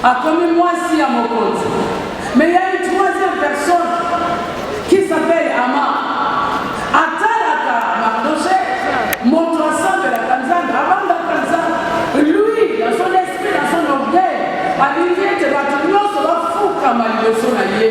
a commis moisi à mon compte. Mais il y a une troisième personne qui s'appelle Ama. Atalaka Mardoché, mon troisième de la Tanzanie, avant la Tanzanie, lui, dans son esprit, dans son orgueil, a dit que Batonio sera fou comme il le son allié.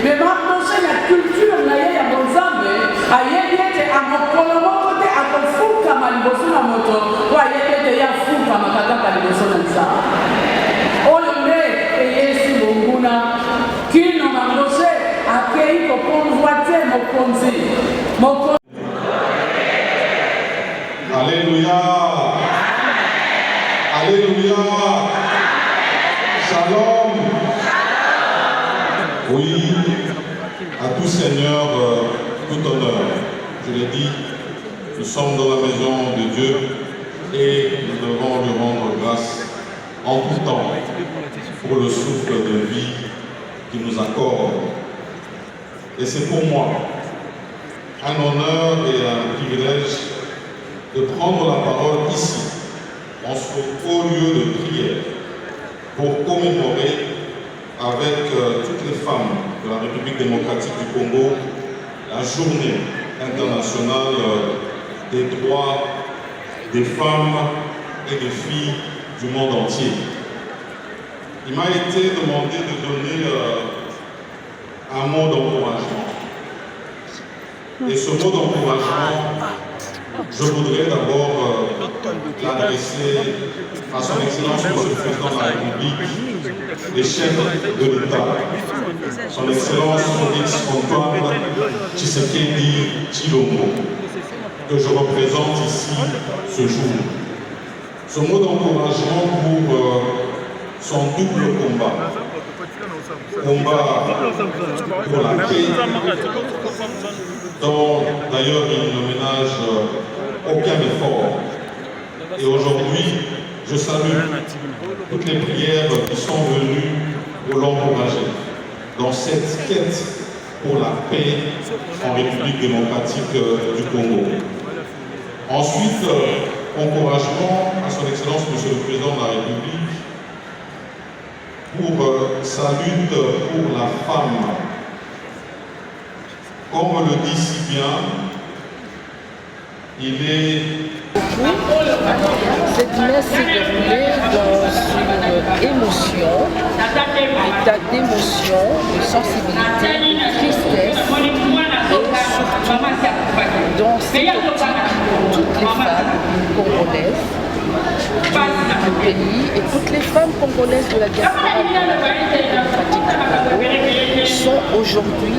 Mais Mardoché, la culture, la Bonzambe, a yété à mon côté, à mon fou comme il le son à moto, ou a yété à fou comme il le son à ça. Qui nous a annoncé accueilli pour convoiter mon conseil. Alléluia. Alléluia. Shalom. Oui, à tout Seigneur, tout honneur. Je l'ai dit, nous sommes dans la maison de Dieu et nous devons lui rendre grâce en tout temps pour le souffle de vie qui nous accorde. Et c'est pour moi un honneur et un privilège de prendre la parole ici, en ce haut lieu de prière, pour commémorer avec toutes les femmes de la République démocratique du Congo la journée internationale des droits des femmes et des filles du monde entier. Il m'a été demandé de donner un mot d'encouragement. Et ce mot d'encouragement, je voudrais d'abord l'adresser à son Excellence, Monsieur le Président de la République, les chefs de l'État, son Excellence Félix Antoine Tshisekedi Tshilombo, que je représente ici ce jour. Ce mot d'encouragement pour son double combat. Combat pour la paix, dont d'ailleurs il ne ménage aucun effort. Et aujourd'hui, je salue toutes les prières qui sont venues pour l'encourager dans cette quête pour la paix en République démocratique du Congo. Ensuite, encouragement à son Excellence, Monsieur le Président de la République, pour sa lutte pour la femme. Comme le dit si bien, il est... Cette messe s'est déroulée dans une émotion, état d'émotion, de sensibilité, de tristesse, et surtout dans cette optique toutes les femmes congolaises du pays et toutes les femmes congolaises de la diaspora sont aujourd'hui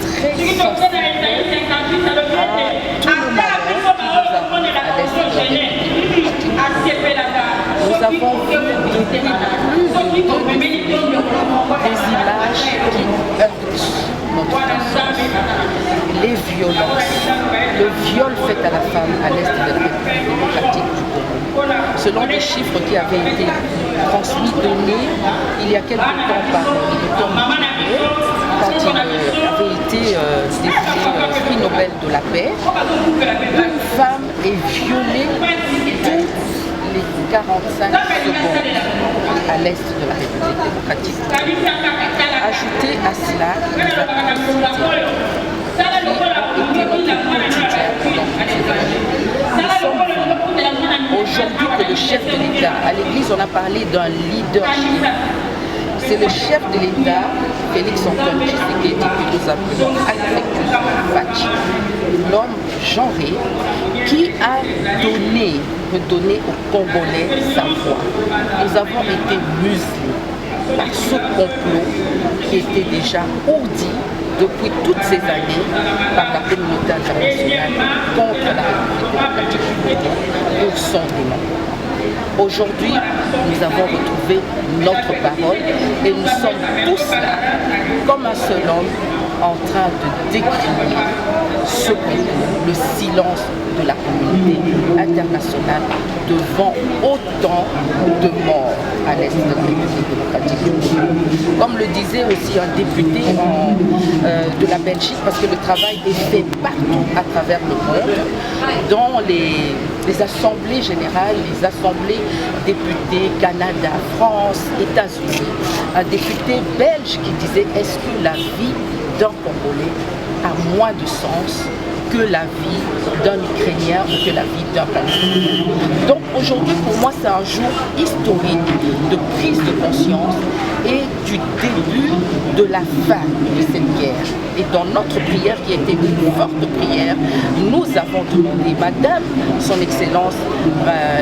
très sensibles à tout le malheur que nous avons à l'est de la République. Nous avons vu depuis plus de 2 des images qui heurtent notre conscience. Les violences, le viol fait à la femme à l'est de la République démocratique du Congo. Selon les chiffres qui avaient été transmis, donnés il y a quelques temps par le docteur Mukwege, quand il avait été désigné prix Nobel de la paix, une femme est violée toutes les 45 secondes à l'est de la République démocratique du Congo. Ajoutez à cela les atrocités qui ont été notre quotidien pendant toutes ces années. Nous sommes aujourd'hui que le chef de l'État, à l'Église on a parlé d'un leadership. C'est le chef de l'État, Félix Antoine Tshisekedi, que nous appelons affectueusement Fachi, l'homme genré, qui a redonné aux Congolais sa voix. Nous avons été muselés par ce complot qui était déjà ourdi depuis toutes ces années par la communauté internationale contre la République démocratique du Congo pour son démembrement. Aujourd'hui, nous avons retrouvé notre parole et nous sommes tous là, comme un seul homme, en train de décrier ce complot, le silence de la communauté internationale devant autant de morts à l'est de la République démocratique du Congo. Comme le disait aussi un député de la Belgique, parce que le travail est fait partout à travers le monde, dans les assemblées générales, les assemblées députés, Canada, France, États-Unis, un député belge qui disait « Est-ce que la vie d'un Congolais a moins de sens que la vie d'un Ukrainien ou que la vie d'un Palestinien ?» Donc aujourd'hui, pour moi, c'est un jour historique de prise de conscience et du début de la fin de cette guerre. Et dans notre prière, qui était une forte prière, nous avons demandé, Madame, Son Excellence,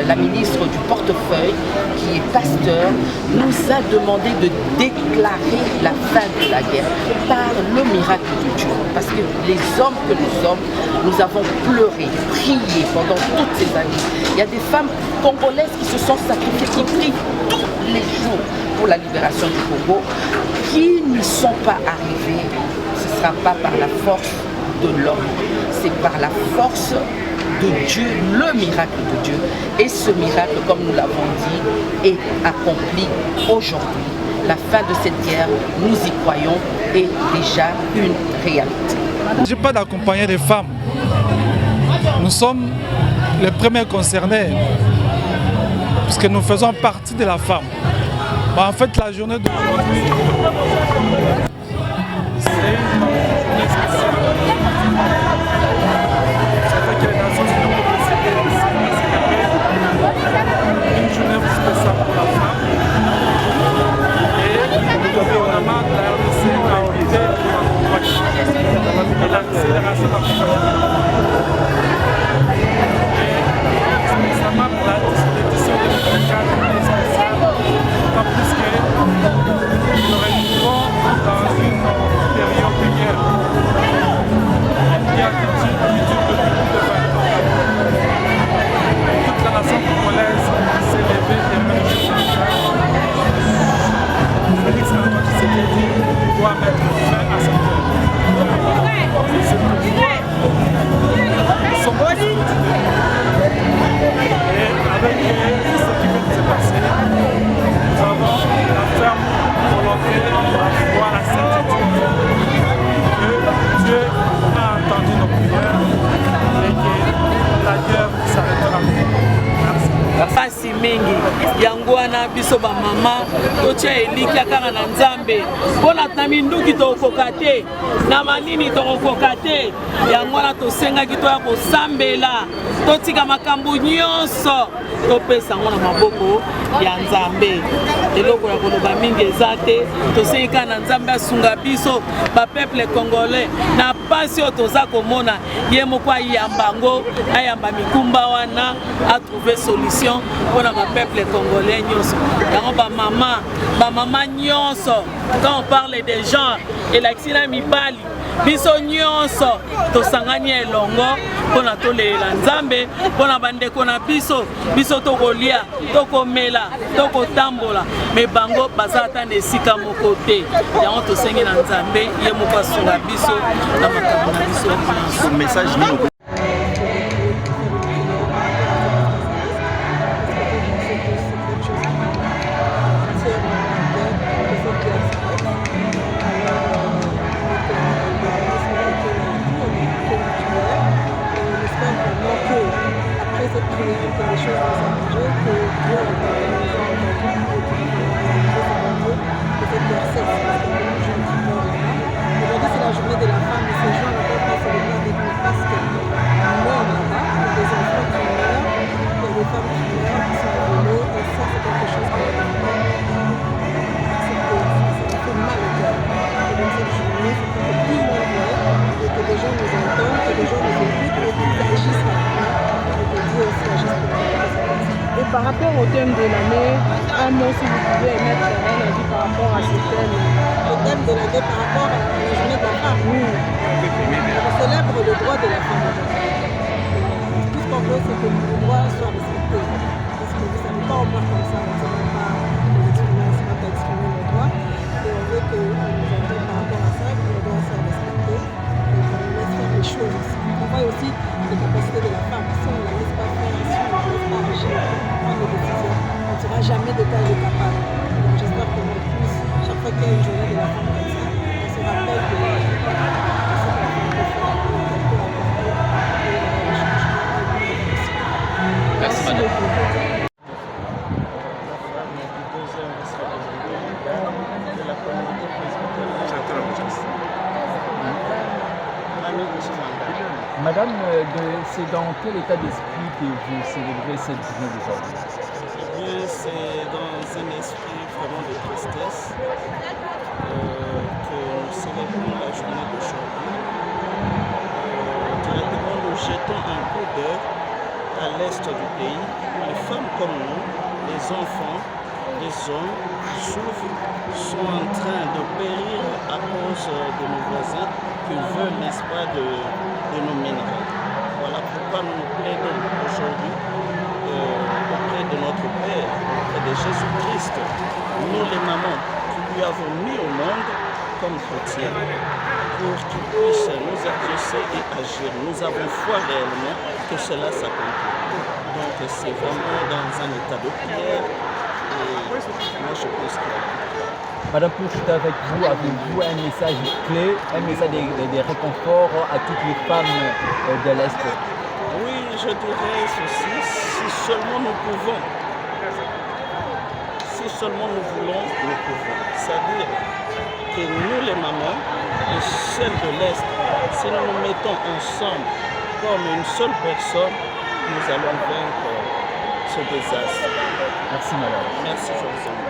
la ministre du portefeuille, qui est pasteur, nous a demandé de déclarer la fin de la guerre par le miracle de Dieu. Parce que les hommes que nous sommes, nous avons pleuré, prié pendant toutes ces années. Il y a des femmes congolaises qui se sont sacrifiées, qui prient tous les jours pour la libération du Congo, qui n'y sont pas arrivées. Ce ne sera pas par la force de l'homme, c'est par la force de Dieu, le miracle de Dieu. Et ce miracle, comme nous l'avons dit, est accompli aujourd'hui. La fin de cette guerre, nous y croyons, est déjà une réalité. Il ne s'agit pas d'accompagner des femmes. Nous sommes les premiers concernés, puisque nous faisons partie de la femme. En fait, la journée d'aujourd'hui, c'est une journée spéciale. Ça fait que les Nations Unies ont décidé une journée spéciale pour la femme. Et le gouvernement de la RDC a obligé et l'accélération de l'accompagnement. Et spécialement pour l'édition 2024, journée spéciale. Pas plus que nous nous retrouvons dans une période de guerre qui dure depuis plus de 20 ans. Toute la nation congolaise s'est levée derrière le Sénégal. Félix Antoine Tshisekedi doit mettre fin à cette guerre. Et c'est pourquoi nous sommes tous motivés. Et avec ce qui vient de se passer, nous avons la ferme volonté d'avoir la certitude que Dieu a entendu nos prières et que la guerre s'arrêtera. Merci. Pasi mingi yango wana biso ba mama totia elikia kaka na Nzambe mpona na minduki tokoka te na manini tokoka te yango wana tosengaki toya kosambela totika makambo nyonso topesa yango na maboko ya Nzambe. Eloko ya koloba mingi eza te, tosengi kaka na Nzambe asunga biso ba peuple congolais na pasi oyo toza komona ye moko ayamba ngo ayamba mikumba wana a trouver solution pour le peuple congolais. Mama nyonso, quand on parle des gens et l'accina mibali biso nyonso tosangani elongo pona tolela Nzambe pona bandeko na biso tokolia tokomela tokotambola me bango bazata na esika moko te yango tosengi na Nzambe ye moko asunga biso na makambo na biso. Message ni par rapport au thème de l'année, un mot si vous pouvez émettre un avis par rapport à ce thème. Le thème de l'année par rapport à la journée de la femme. Oui. On célèbre le droit de la femme. Tout ce qu'on veut, c'est que le droit soit respecté. Parce que vous ne savez pas, on meurt comme ça, on ne sait pas exprimer, on ne sait pas exprimer le droit. Et on veut que nous avons par rapport à ça, que le droit soit respecté. C'est dans quel état d'esprit que vous célébrez cette journée d'aujourd'hui? Eh bien, c'est dans un esprit vraiment de tristesse que nous célébrons la journée d'aujourd'hui. Directement, nous jetons un coup d'œil à l'est du pays. Les femmes comme nous, les enfants, les hommes souffrent, sont en train de périr à cause de nos voisins qui veulent, n'est-ce pas, de nos minerais. Voilà pourquoi nous plaidons aujourd'hui auprès de notre Père, auprès de Jésus-Christ, nous les mamans qui lui avons mis au monde comme chrétiens, pour qu'il puisse nous exaucer et agir. Nous avons foi réellement que cela s'accomplisse. Donc c'est vraiment dans un état de prière et moi je pense que... Madame, pour tout avec vous, avez-vous un message clé, un message de réconfort à toutes les femmes de l'Est? Oui, je dirais ceci, si seulement nous pouvons, si seulement nous voulons, nous pouvons. C'est-à-dire que nous les mamans, et celles de l'Est, si nous nous mettons ensemble comme une seule personne, nous allons vaincre ce désastre. Merci madame. Merci, je vous en prie.